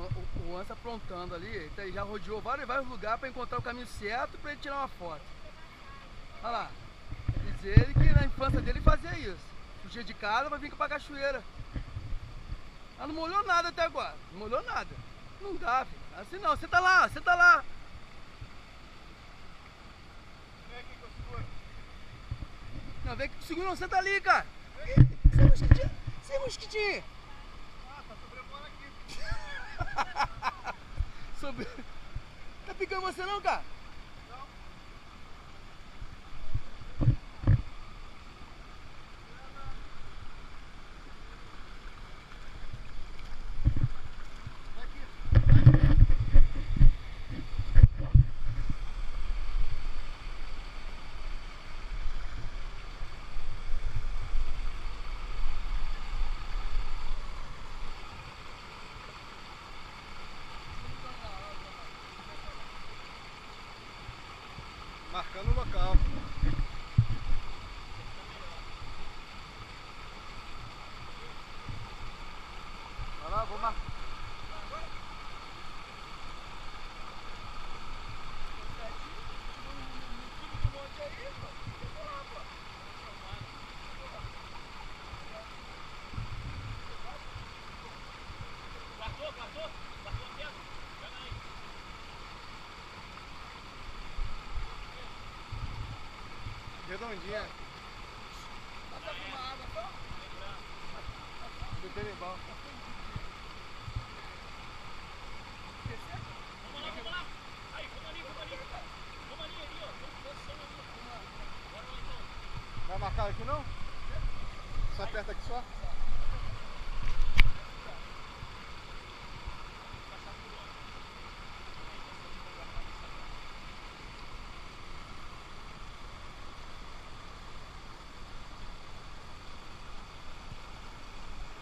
o Ansa aprontando ali, ele já rodeou vários lugares para encontrar o caminho certo para ele tirar uma foto. Olha lá, diz ele que na infância dele fazia isso. Fugia de casa para vir pra cachoeira. Ela não molhou nada até agora, não molhou nada. Não dá, filho. Assim não, você tá lá, você tá lá. Vem aqui que eu seguro. Não, vem aqui que segura não, você tá ali, cara. Sem mosquitinho, sem mosquitinho. Ah, tá sobrevoando aqui. Sobre... Tá picando você não, cara? Não. Vai aqui. Marcando o local. Vai lá, vou marcar. Redondinha. Tá com uma água só? Do Benibal. Vamos lá. Aí, vamos ali. Vamos ali, ó. Posição ali. Bora lá então. Vai marcar aqui não? Só aperta aqui só?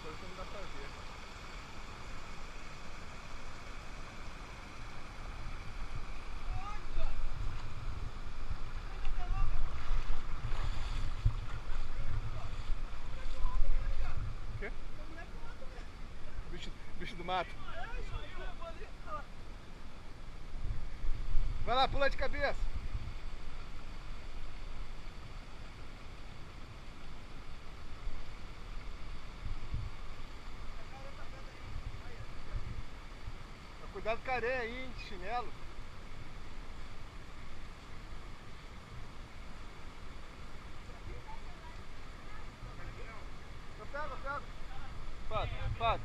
Coisa que não dá pra ver. O quê? Bicho do mato. Vai lá, pula de cabeça. Cuidado com a areia aí, hein, de chinelo. Eu pego. Pode.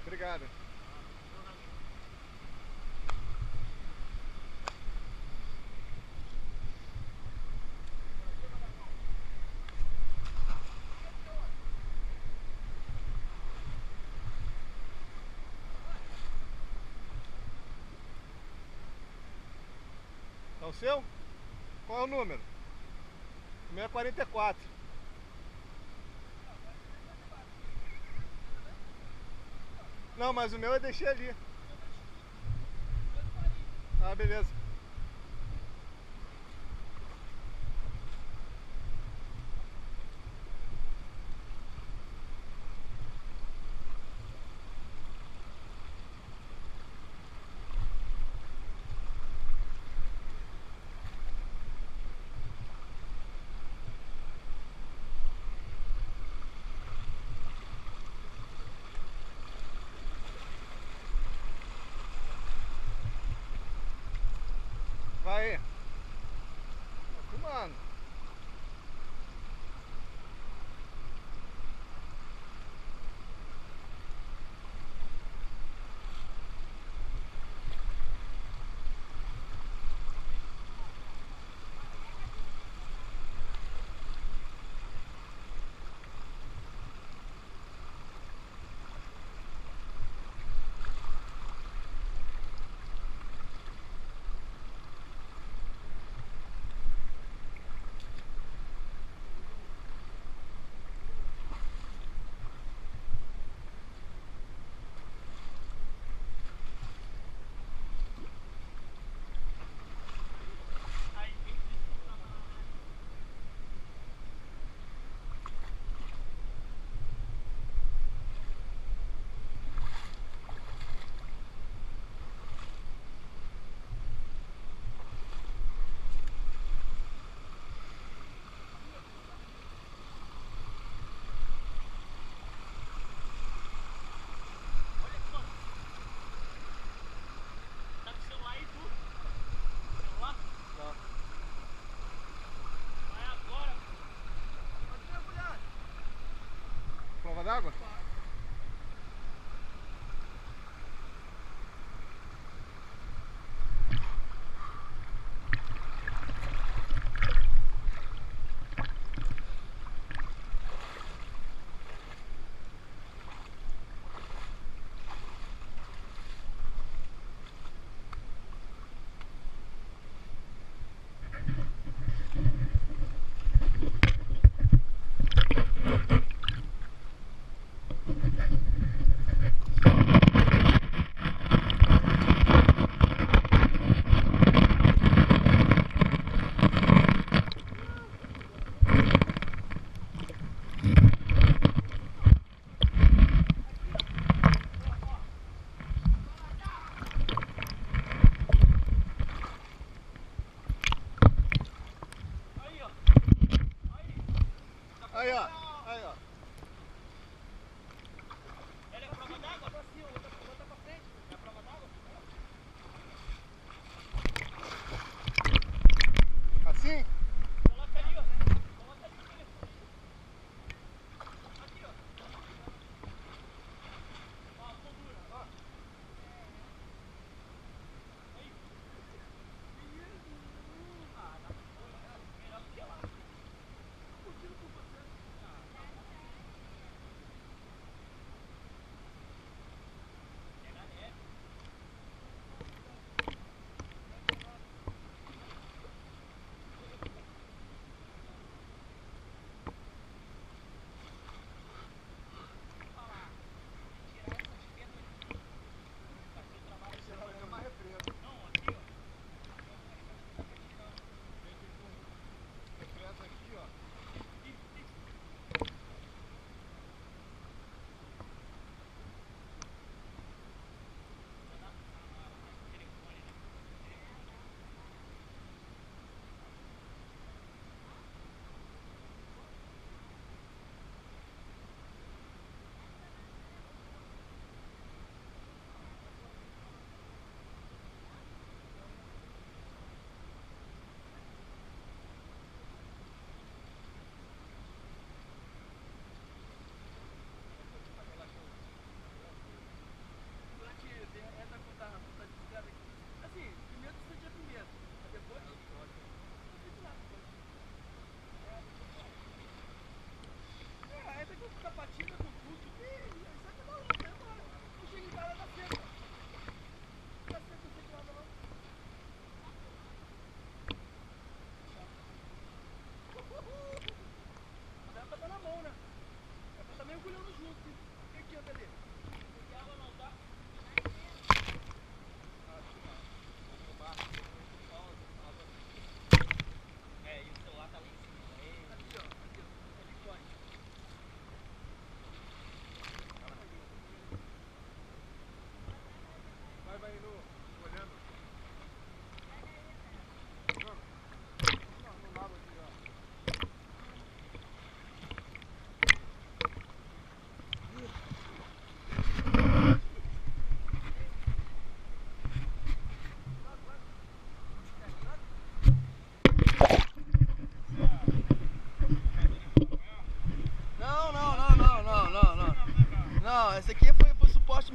Obrigado. É o seu? Qual é o número? O meu é 44. Não, mas o meu eu deixei ali. Ah, beleza. Vai aí. Tá filmando.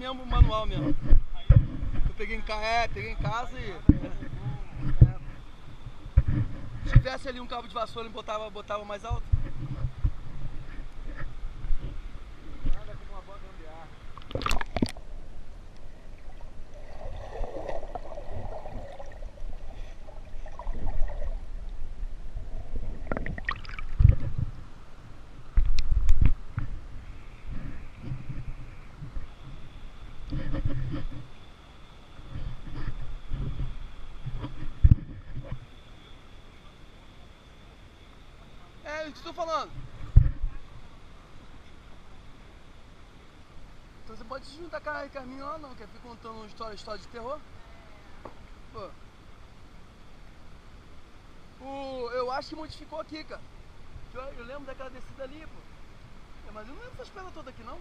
mesmo, manual mesmo. Eu peguei peguei em casa e... Se tivesse ali um cabo de vassoura, ele botava mais alto. Nada como uma boa gambiarra. É isso que eu tô falando. Então você pode se juntar com a Carminha lá não, quer ficar contando uma história de terror? Pô. Eu acho que modificou aqui, cara. Eu lembro daquela descida ali, pô. Mas eu não lembro dessas pedras todas aqui, não.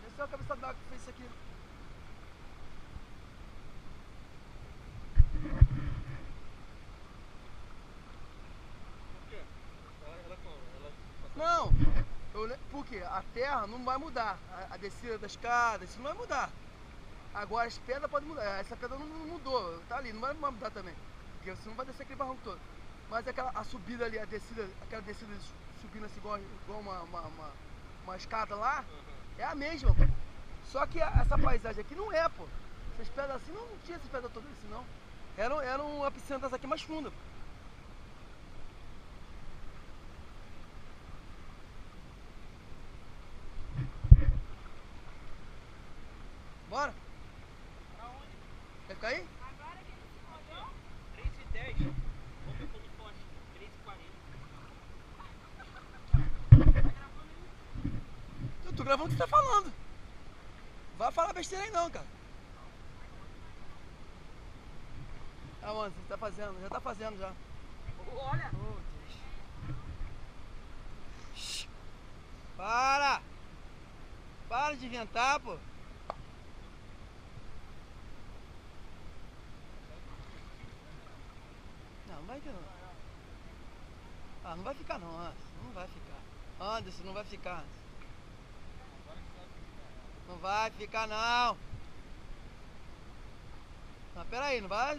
Esse é o cabeça d'água que fez isso aqui. Por quê? Ela Não, porque a terra não vai mudar. A descida da escada, isso não vai mudar. Agora as pedras podem mudar. Essa pedra não mudou, tá ali, não vai mudar também. Porque você não vai descer aquele barranco todo. Mas a subida ali, aquela descida subindo assim igual uma escada lá, é a mesma, pô. Só que essa paisagem aqui não é, pô. Essas pedras assim não tinha essas pedras todas assim, não. Era uma piscina dessa aqui mais funda, pô. Bora? Pra onde? Quer cair? Agora que ele se molhou, 3h10. Vamos ver pelo poste. 3h40. Eu tô gravando o que você tá falando. Vai falar besteira aí não, cara. Ah, mano, você tá fazendo, já tá fazendo já. Olha! Oh, Deus. Shhh. Para! Para de inventar, pô. Não vai que não. Ah, não vai ficar não, Anderson. Não vai ficar. Anderson, não vai ficar, Anderson. Não vai ficar não. Não, pera aí, não vai